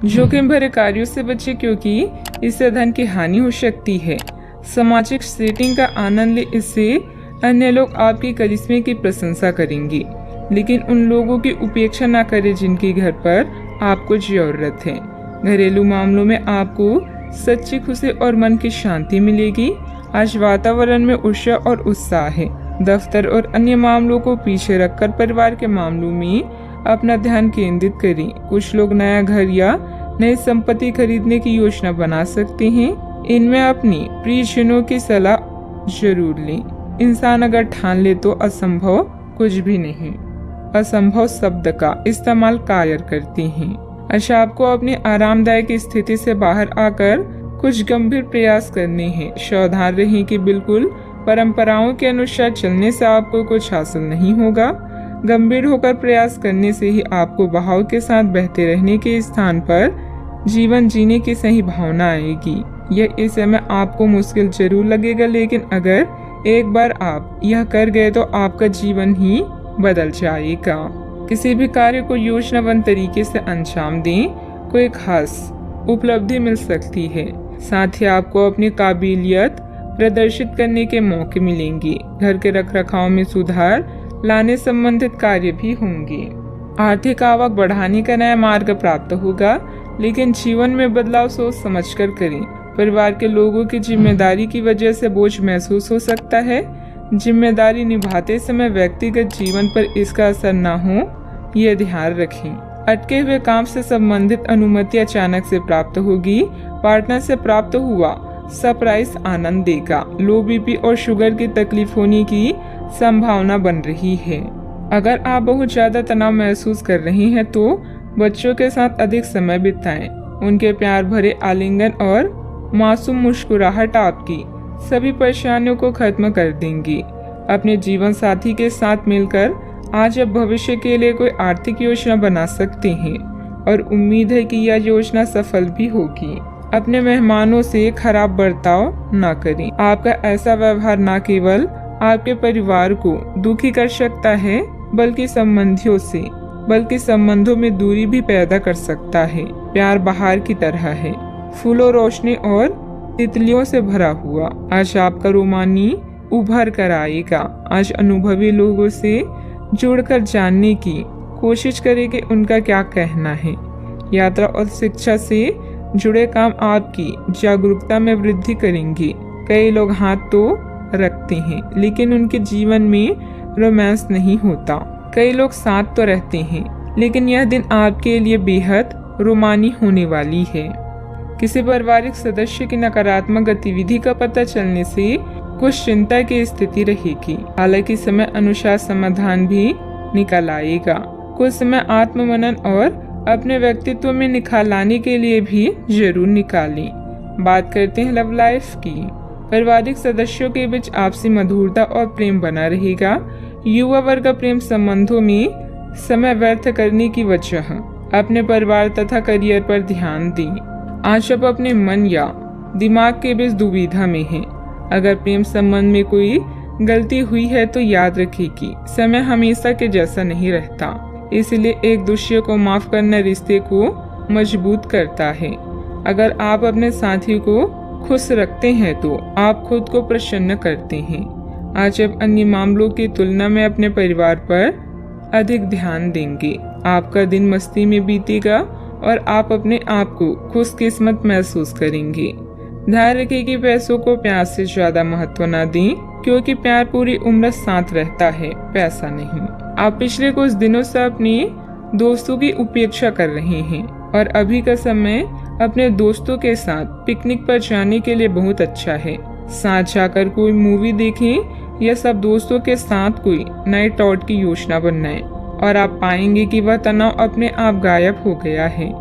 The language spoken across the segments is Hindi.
जोखिम भरे कार्यों से बचे क्योंकि इससे धन की हानि हो सकती है। सामाजिक सेटिंग का आनंद ले, इससे अन्य लोग आपकी करिश्मे की प्रशंसा करेंगे, लेकिन उन लोगों की उपेक्षा न करें जिनके घर पर आपको जरूरत है। घरेलू मामलों में आपको सच्ची खुशी और मन की शांति मिलेगी। आज वातावरण में ऊर्जा और उत्साह है। दफ्तर और अन्य मामलों को पीछे रखकर परिवार के मामलों में अपना ध्यान केंद्रित करें। कुछ लोग नया घर या नई संपत्ति खरीदने की योजना बना सकते हैं। इनमें अपनी प्रियजनों की सलाह जरूर लें। इंसान अगर ठान ले तो असंभव कुछ भी नहीं। असंभव शब्द का इस्तेमाल कायर करते हैं। अच्छा, आपको अपनी आरामदायक स्थिति से बाहर आकर कुछ गंभीर प्रयास करने हैं। सावधान रहें कि बिल्कुल परंपराओं के अनुसार चलने से आपको कुछ हासिल नहीं होगा। गंभीर होकर प्रयास करने से ही आपको बहाव के साथ बहते रहने के स्थान पर जीवन जीने की सही भावना आएगी। यह इस समय आपको मुश्किल जरूर लगेगा, लेकिन अगर एक बार आप यह कर गए तो आपका जीवन ही बदल जाएगा। किसी भी कार्य को योजनाबद्ध तरीके से अंजाम दें, कोई खास उपलब्धि मिल सकती है। साथ ही आपको अपनी काबिलियत प्रदर्शित करने के मौके मिलेंगे। घर के रखरखाव में सुधार लाने संबंधित कार्य भी होंगे। आर्थिक आवक बढ़ाने का नया मार्ग प्राप्त होगा, लेकिन जीवन में बदलाव सोच समझकर करें। परिवार के लोगों की जिम्मेदारी की वजह से बोझ महसूस हो सकता है। जिम्मेदारी निभाते समय व्यक्तिगत जीवन पर इसका असर न हो, यह ध्यान रखें। अटके हुए काम से संबंधित अनुमति अचानक से प्राप्त होगी। पार्टनर से प्राप्त हुआ सरप्राइज आनंद देगा। लो बीपी और शुगर की तकलीफ होने की संभावना बन रही है। अगर आप बहुत ज्यादा तनाव महसूस कर रहे हैं तो बच्चों के साथ अधिक समय बिताएं। उनके प्यार भरे आलिंगन और मासूम मुस्कुराहट आपकी सभी परेशानियों को खत्म कर देंगी। अपने जीवन साथी के साथ मिलकर आज आप भविष्य के लिए कोई आर्थिक योजना बना सकते हैं और उम्मीद है कि यह योजना सफल भी होगी। अपने मेहमानों से खराब बर्ताव न करें। आपका ऐसा व्यवहार न केवल आपके परिवार को दुखी कर सकता है, बल्कि संबंधों में दूरी भी पैदा कर सकता है। प्यार बहार की तरह है, फूलों, रोशनी और तितलियों से भरा हुआ। आज आपका रोमानी उभर कर आएगा। आज अनुभवी लोगों से जुड़कर जानने की कोशिश करें कि उनका क्या कहना है। यात्रा और शिक्षा से जुड़े काम आपकी जागरूकता में वृद्धि करेंगे। कई लोग हाथ तो रखते हैं, लेकिन उनके जीवन में रोमांस नहीं होता। कई लोग साथ तो रहते हैं, लेकिन यह दिन आपके लिए बेहद रोमानी होने वाली है। किसी पारिवारिक सदस्य की नकारात्मक गतिविधि का पता चलने से कुछ चिंता की स्थिति रहेगी। हालांकि समय अनुसार समाधान भी निकल आएगा। कुछ समय आत्ममनन और अपने व्यक्तित्व में निखार लाने के लिए भी जरूर निकालें। बात करते हैं लव लाइफ की। पारिवारिक सदस्यों के बीच आपसी मधुरता और प्रेम बना रहेगा। युवा वर्ग का प्रेम संबंधों में समय व्यर्थ करने की वजह अपने परिवार तथा करियर पर ध्यान दें। आज आप अपने मन या दिमाग के बीच दुविधा में हैं। अगर प्रेम संबंध में कोई गलती हुई है तो याद रखिए कि समय हमेशा के जैसा नहीं रहता, इसलिए एक दूसरे को माफ करना रिश्ते को मजबूत करता है। अगर आप अपने साथी को खुश रखते हैं तो आप खुद को प्रसन्न करते हैं। आज आप अन्य मामलों की तुलना में अपने परिवार पर अधिक ध्यान देंगे। आपका दिन मस्ती में बीतेगा और आप अपने आप को खुशकिस्मत महसूस करेंगे। ध्यान रखें कि पैसों को प्यार से ज्यादा महत्व न दें, क्योंकि प्यार पूरी उम्र साथ रहता है, पैसा नहीं। आप पिछले कुछ दिनों से अपने दोस्तों की उपेक्षा कर रहे हैं और अभी का समय अपने दोस्तों के साथ पिकनिक पर जाने के लिए बहुत अच्छा है। साथ जाकर कोई मूवी देखें या सब दोस्तों के साथ कोई नाइट आउट की योजना बनाएं और आप पाएंगे कि वह तनाव अपने आप गायब हो गया है,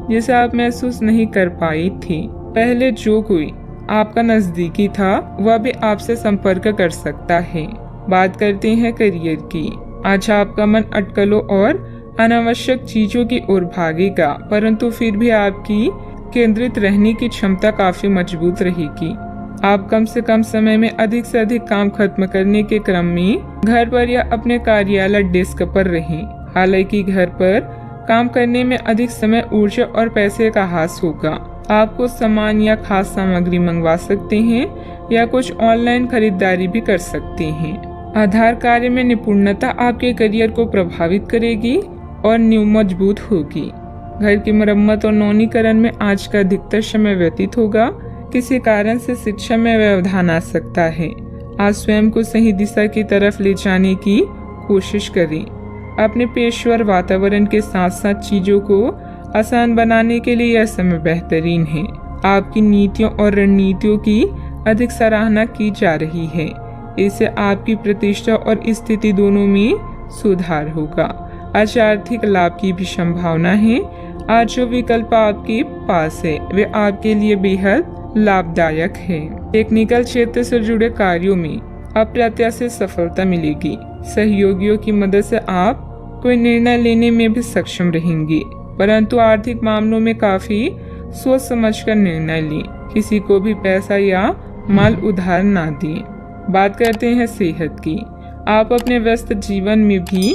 जिसे आप महसूस नहीं कर पाई थी। पहले जो कोई आपका नजदीकी था वह भी आपसे संपर्क कर सकता है। बात करते हैं करियर की। आज आपका मन अटकलों और अनावश्यक चीजों की ओर भागेगा, परंतु फिर भी आपकी केंद्रित रहने की क्षमता काफी मजबूत रहेगी। आप कम से कम समय में अधिक से अधिक काम खत्म करने के क्रम में घर पर या अपने कार्यालय डेस्क पर रहें। हालांकि घर पर काम करने में अधिक समय, ऊर्जा और पैसे का हास होगा। आपको सामान या खास सामग्री मंगवा सकते हैं या कुछ ऑनलाइन खरीदारी भी कर सकते हैं। आधार कार्य में निपुणता आपके करियर को प्रभावित करेगी और नींव मजबूत होगी। घर की मरम्मत और नवीनीकरण में आज का अधिकतर समय व्यतीत होगा। किसी कारण से शिक्षा में व्यवधान आ सकता है। आज स्वयं को सही दिशा की तरफ ले जाने की कोशिश करें। अपने पेशेवर वातावरण के साथ साथ चीजों को आसान बनाने के लिए यह समय बेहतरीन है। आपकी नीतियों और रणनीतियों की अधिक सराहना की जा रही है। इससे आपकी प्रतिष्ठा और स्थिति दोनों में सुधार होगा। आज आर्थिक लाभ की भी संभावना है। आज जो विकल्प आपके पास है वे आपके लिए बेहद लाभदायक है। टेक्निकल क्षेत्र से जुड़े कार्यों में अप्रत्याशित सफलता मिलेगी। सहयोगियों की मदद से आप कोई निर्णय लेने में भी सक्षम रहेंगे, परंतु आर्थिक मामलों में काफी सोच समझकर निर्णय लें। किसी को भी पैसा या माल उधार ना दें। बात करते हैं सेहत की। आप अपने व्यस्त जीवन में भी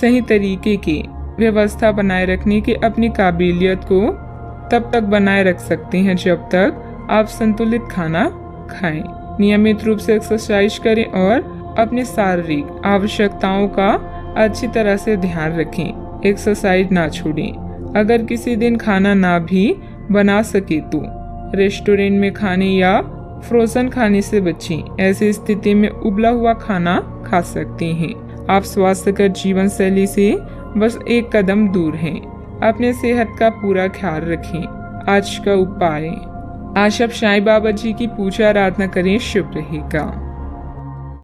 सही तरीके की व्यवस्था बनाए रखने की अपनी काबिलियत को तब तक बनाए रख सकते हैं जब तक आप संतुलित खाना खाएं। नियमित रूप से एक्सरसाइज करें और अपनी शारीरिक आवश्यकताओं का अच्छी तरह से ध्यान रखें। एक्सरसाइज ना छोड़ें। अगर किसी दिन खाना ना भी बना सके तो रेस्टोरेंट में खाने या फ्रोजन खाने से बचें। ऐसी स्थिति में उबला हुआ खाना खा सकते हैं। आप स्वास्थ्यकर जीवन शैली से बस एक कदम दूर हैं। अपने सेहत का पूरा ख्याल रखें। आज का उपाय, आज आप साईं बाबा जी की पूजा आराधना करें, शुभ रहेगा।